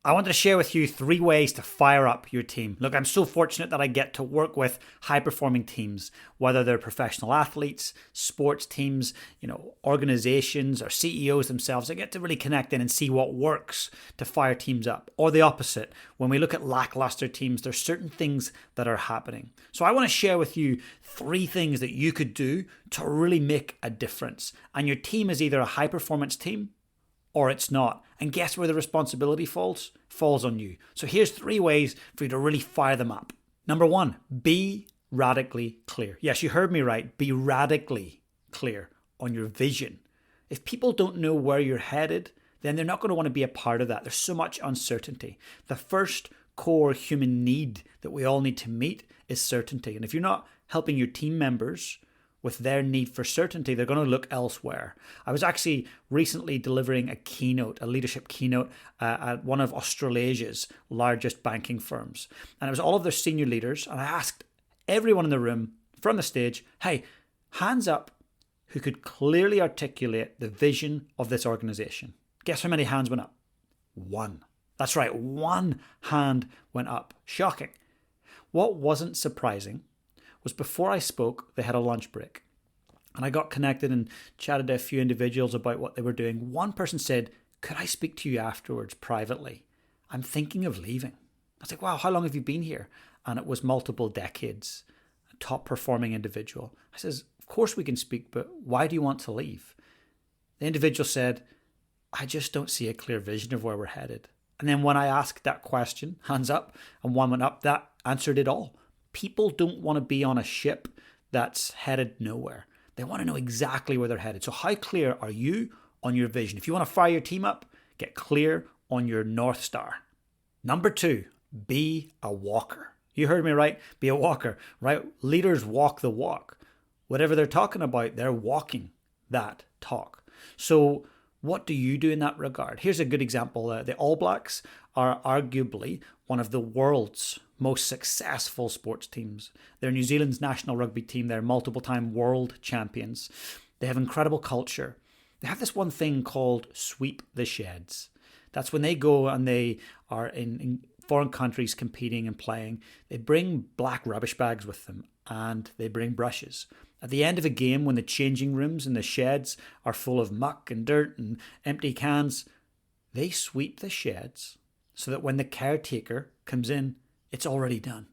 I wanted to share with you 3 ways to fire up your team. Look, I'm so fortunate that I get to work with high-performing teams, whether they're professional athletes, sports teams, organizations, or CEOs themselves. I get to really connect in and see what works to fire teams up. Or the opposite, when we look at lackluster teams, there's certain things that are happening. So I want to share with you 3 things that you could do to really make a difference. And your team is either a high-performance team or it's not. And guess where the responsibility falls? Falls on you. So here's 3 ways for you to really fire them up. Number 1, be radically clear. Yes, you heard me right. Be radically clear on your vision. If people don't know where you're headed, then they're not going to want to be a part of that. There's so much uncertainty. The first core human need that we all need to meet is certainty. And if you're not helping your team members with their need for certainty, they're going to look elsewhere. I was actually recently delivering a leadership keynote at one of Australasia's largest banking firms. And it was all of their senior leaders. And I asked everyone in the room from the stage, hey, hands up who could clearly articulate the vision of this organization. Guess how many hands went up? 1. That's right, 1 hand went up. Shocking. What wasn't surprising was before I spoke, they had a lunch break. And I got connected and chatted to a few individuals about what they were doing. One person said, could I speak to you afterwards privately? I'm thinking of leaving. I was like, wow, how long have you been here? And it was multiple decades, a top performing individual. I says, of course we can speak, but why do you want to leave? The individual said, I just don't see a clear vision of where we're headed. And then when I asked that question, hands up, and 1 went up, that answered it all. People don't want to be on a ship that's headed nowhere. They want to know exactly where they're headed. So how clear are you on your vision? If you want to fire your team up, get clear on your North Star. Number 2, be a walker. You heard me right? Be a walker, right? Leaders walk the walk. Whatever they're talking about, they're walking that talk. So what do you do in that regard? Here's a good example. The All Blacks are arguably one of the world's most successful sports teams. They're New Zealand's national rugby team. They're multiple-time world champions. They have incredible culture. They have this one thing called sweep the sheds. That's when they go and they are in foreign countries competing and playing. They bring black rubbish bags with them and they bring brushes. At the end of a game, when the changing rooms and the sheds are full of muck and dirt and empty cans, they sweep the sheds so that when the caretaker comes in, it's already done.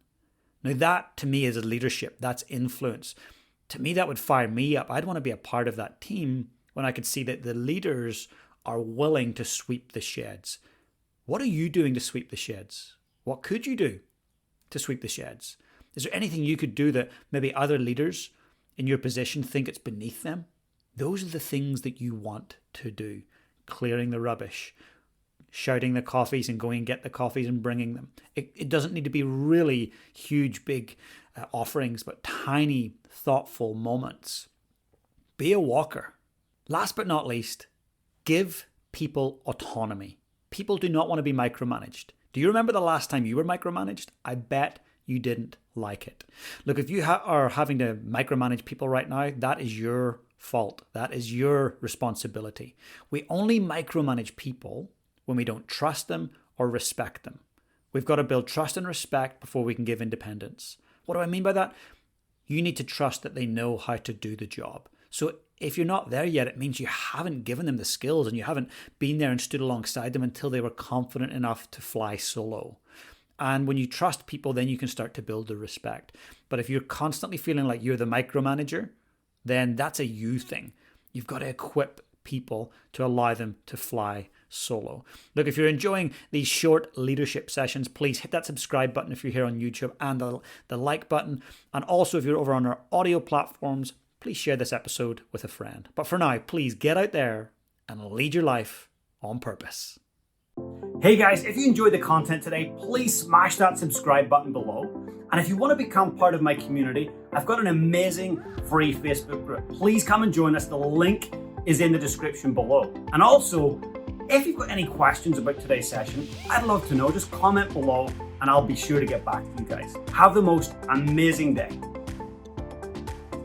Now that to me is leadership. That's influence. To me, that would fire me up. I'd want to be a part of that team when I could see that the leaders are willing to sweep the sheds. What are you doing to sweep the sheds? What could you do to sweep the sheds? Is there anything you could do that maybe other leaders in your position think it's beneath them? Those are the things that you want to do. Clearing the rubbish, shouting the coffees and going and get the coffees and bringing them. It doesn't need to be really huge, big offerings, but tiny, thoughtful moments. Be a walker. Last but not least, give people autonomy. People do not want to be micromanaged. Do you remember the last time you were micromanaged? I bet you didn't like it. Look, if you are having to micromanage people right now, that is your fault. That is your responsibility. We only micromanage people when we don't trust them or respect them. We've got to build trust and respect before we can give independence. What do I mean by that? You need to trust that they know how to do the job. So if you're not there yet, it means you haven't given them the skills and you haven't been there and stood alongside them until they were confident enough to fly solo. And when you trust people, then you can start to build the respect. But if you're constantly feeling like you're the micromanager, then that's a you thing. You've got to equip people to allow them to fly solo. Look, if you're enjoying these short leadership sessions, please hit that subscribe button if you're here on YouTube and the like button. And also if you're over on our audio platforms, please share this episode with a friend. But for now, please get out there and lead your life on purpose. Hey guys, if you enjoyed the content today, please smash that subscribe button below. And if you want to become part of my community, I've got an amazing free Facebook group. Please come and join us. The link is in the description below. And also, if you've got any questions about today's session, I'd love to know. Just comment below and I'll be sure to get back to you guys. Have the most amazing day.